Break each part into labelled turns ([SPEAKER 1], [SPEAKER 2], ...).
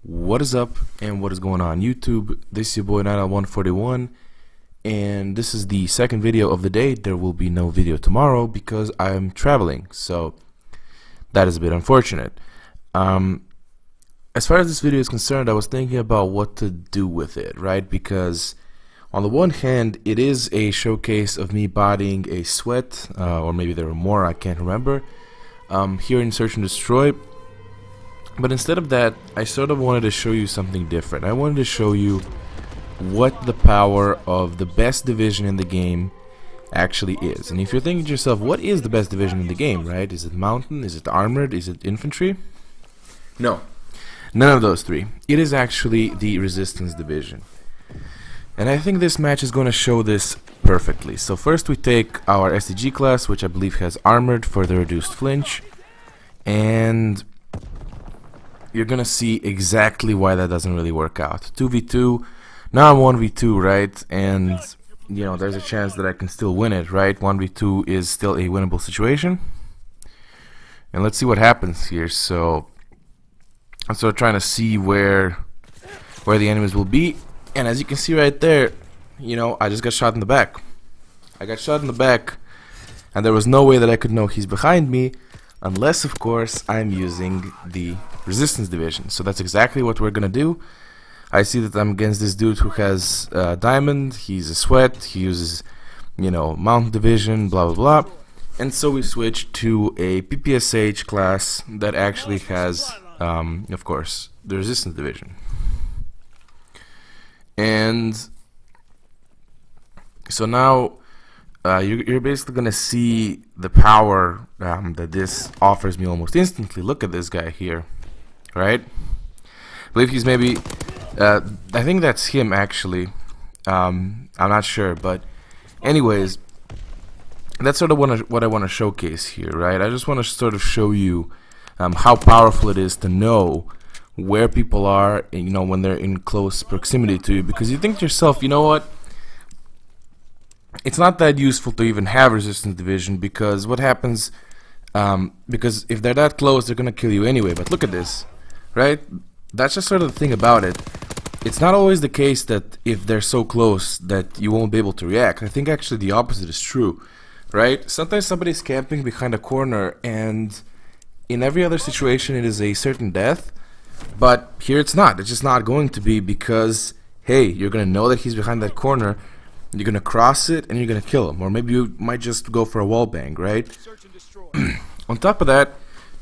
[SPEAKER 1] What is up and what is going on YouTube? This is your boy Cod Ww2, and this is the second video of the day. There will be no video tomorrow because I'm traveling, so that is a bit unfortunate. As far as this video is concerned, I was thinking about what to do with it, right? Because on the one hand, it is a showcase of me bodying a sweat, or maybe there were more, I can't remember, here in Search and Destroy. But instead of that, I sort of wanted to show you something different. I wanted to show you what the power of the best division in the game actually is. And if you're thinking to yourself, what is the best division in the game, right? Is it mountain? Is it armored? Is it infantry? No. None of those three. It is actually the resistance division. And I think this match is going to show this perfectly. So first we take our SDG class, which I believe has armored for the reduced flinch. And you're gonna see exactly why that doesn't really work out. 2v2, now I'm 1v2, right? And you know, there's a chance that I can still win it, right? 1v2 is still a winnable situation. And let's see what happens here. So I'm sort of trying to see where the enemies will be. And as you can see right there, you know, I just got shot in the back. I got shot in the back, and there was no way that I could know he's behind me, unless, of course, I'm using the resistance division. So that's exactly what we're gonna do. I see that I'm against this dude who has diamond, he's a sweat, he uses, you know, mountain division, blah blah blah. And so we switch to a PPSH class that actually has, of course, the resistance division. And so now you're basically gonna see the power that this offers me almost instantly. Look at this guy here, right? I believe he's maybe I think that's him actually. I'm not sure, but anyways, that's sort of what I want to showcase here, right? I just want to sort of show you how powerful it is to know where people are, you know, when they're in close proximity to you, because you think to yourself, you know what, it's not that useful to even have resistance division, because what happens, because if they're that close, they're gonna kill you anyway. But look at this, right? That's just sort of the thing about it. It's not always the case that if they're so close that you won't be able to react. I think actually the opposite is true, right? Sometimes somebody's camping behind a corner, and in every other situation it is a certain death, but here it's not. It's just not going to be, because hey, you're gonna know that he's behind that corner, you're gonna cross it, and you're gonna kill him. Or maybe you might just go for a wall bang, right? On top of that,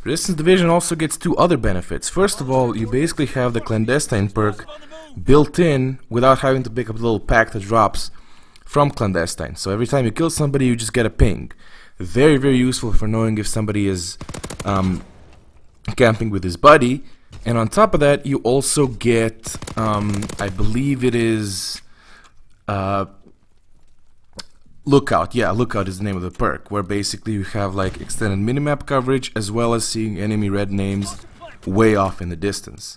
[SPEAKER 1] resistance division also gets two other benefits. First of all, you basically have the clandestine perk built in without having to pick up the little pack that drops from clandestine. So every time you kill somebody, you just get a ping. Very, very useful for knowing if somebody is camping with his buddy. And on top of that, you also get, I believe it is Lookout. Yeah, Lookout is the name of the perk, where basically you have like extended minimap coverage as well as seeing enemy red names way off in the distance.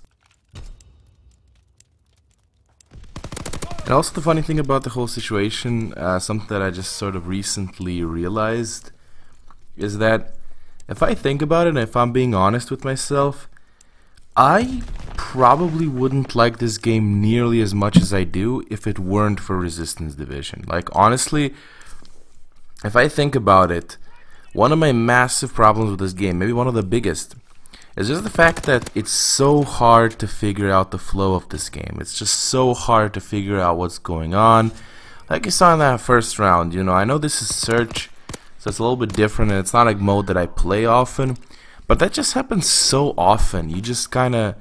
[SPEAKER 1] And also the funny thing about the whole situation, something that I just sort of recently realized, is that if I think about it, and if I'm being honest with myself, I probably wouldn't like this game nearly as much as I do if it weren't for resistance division. Like, honestly, if I think about it, one of my massive problems with this game, maybe one of the biggest, is just the fact that it's so hard to figure out the flow of this game. It's just so hard to figure out what's going on. Like you saw in that first round, you know, I know this is Search, so it's a little bit different, and it's not a mode that I play often, but that just happens so often. You just kind of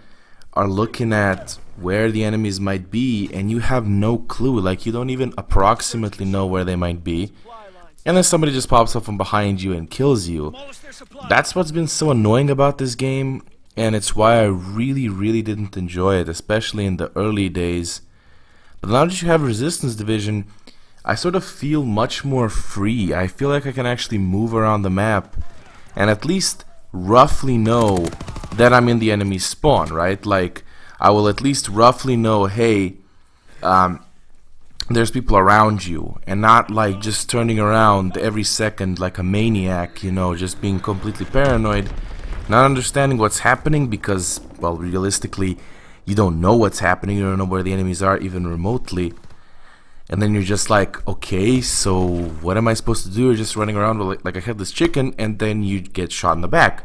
[SPEAKER 1] are looking at where the enemies might be, and you have no clue. Like, you don't even approximately know where they might be, and then somebody just pops up from behind you and kills you. That's what's been so annoying about this game, and it's why I really, really didn't enjoy it, especially in the early days. But now that you have resistance division, I sort of feel much more free. I feel like I can actually move around the map and at least roughly know that I'm in the enemy spawn, right? Like, I will at least roughly know, hey, there's people around you, and not like just turning around every second like a maniac, you know, just being completely paranoid, not understanding what's happening, because, well, realistically, you don't know what's happening, you don't know where the enemies are even remotely, and then you're just like, okay, so what am I supposed to do? You're just running around like a headless chicken, and then you get shot in the back.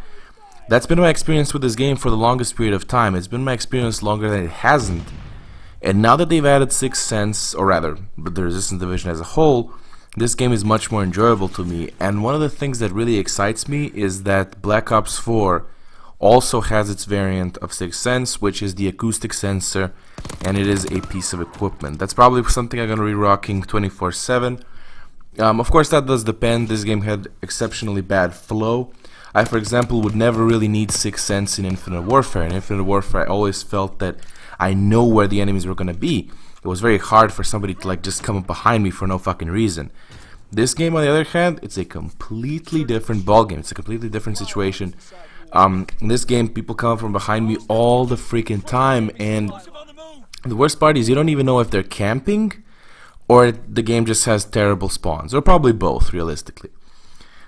[SPEAKER 1] That's been my experience with this game for the longest period of time. It's been my experience longer than it hasn't. And now that they've added Sixth Sense, or rather, the Resistance Division as a whole, this game is much more enjoyable to me. And one of the things that really excites me is that Black Ops 4 also has its variant of Sixth Sense, which is the acoustic sensor, and it is a piece of equipment. That's probably something I'm going to be rocking 24/7. Of course, that does depend. This game had exceptionally bad flow. I, for example, would never really need Sixth Sense in Infinite Warfare. In Infinite Warfare, I always felt that I know where the enemies were going to be. It was very hard for somebody to like just come up behind me for no fucking reason. This game, on the other hand, it's a completely different ballgame. It's a completely different situation. In this game, people come up from behind me all the freaking time, and the worst part is you don't even know if they're camping or the game just has terrible spawns, or probably both, realistically.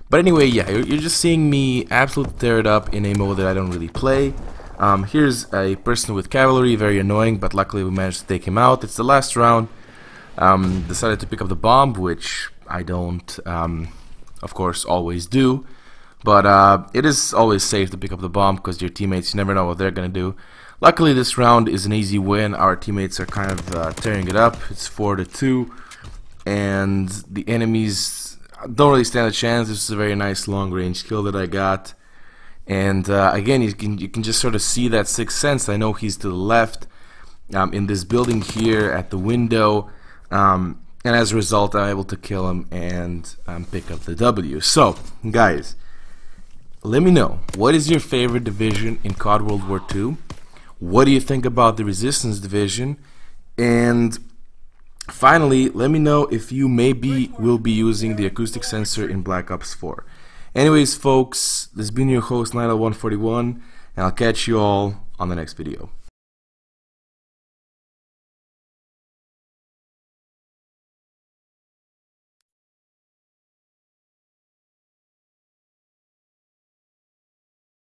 [SPEAKER 1] But anyway, yeah, you're just seeing me absolutely tear it up in a mode that I don't really play. Here's a person with cavalry, very annoying, but luckily we managed to take him out. It's the last round. Decided to pick up the bomb, which I don't, of course, always do. But it is always safe to pick up the bomb because your teammates, you never know what they're going to do. Luckily, this round is an easy win. Our teammates are kind of tearing it up. It's 4-2, and the enemies don't really stand a chance. This is a very nice long-range kill that I got. And again, you can just sort of see that Sixth Sense. I know he's to the left in this building here at the window. And as a result, I'm able to kill him and pick up the W. So, guys, let me know, what is your favorite division in Cod Ww2? What do you think about the Resistance Division? And finally, let me know if you maybe will be using the acoustic sensor in Black Ops 4. Anyways, folks, this has been your host, Cod Ww2, and I'll catch you all on the next video.